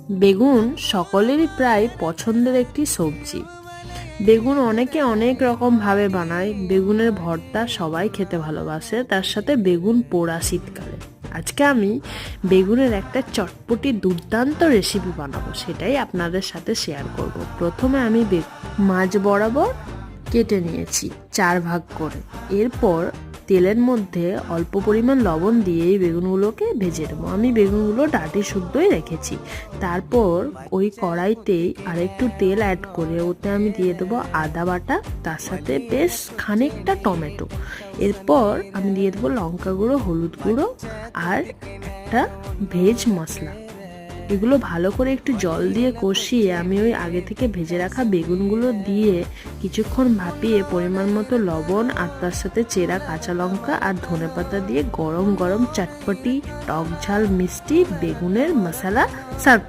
বেগুন সকলেরই প্রায় পছন্দের একটি সবজি। বেগুন অনেকে অনেক রকম ভাবে বানায়। বেগুনের ভর্তা সবাই খেতে ভালোবাসে, তার সাথে বেগুন পোড়া শীতকালে। আজকে আমি বেগুনের একটা চটপটি দুর্দান্ত রেসিপি বানাবো, সেটাই আপনাদের সাথে শেয়ার করব। প্রথমে আমি মাঝ বরাবর কেটে নিয়েছি 4 ভাগ করে। এরপর তেলের মধ্যে অল্প পরিমাণ লবণ দিয়ে এই বেগুনগুলোকে ভেজে নেবো। আমি বেগুনগুলো ডাঁটি শুদ্ধই রেখেছি। তারপর ওই কড়াইতেই আরেকটু তেল অ্যাড করে ওতে আমি দিয়ে দেবো আদা বাটা, তার সাথে বেশ খানিকটা টমেটো। এরপর আমি দিয়ে দেবো লঙ্কা গুঁড়ো, হলুদ গুঁড়ো আর একটা ভেজ মশলা। এগুলো ভালো করে একটু জল দিয়ে কষিয়ে আমি ওই আগে থেকে ভেজে রাখা বেগুনগুলো দিয়ে কিছুক্ষণ ভাপিয়ে পরিমাণ মতো লবণ আর তার সাথে চেরা কাঁচা লঙ্কা আর ধনেপাতা দিয়ে গরম গরম চটপটি টক ঝাল মিষ্টি বেগুনের মশলা সার্ভ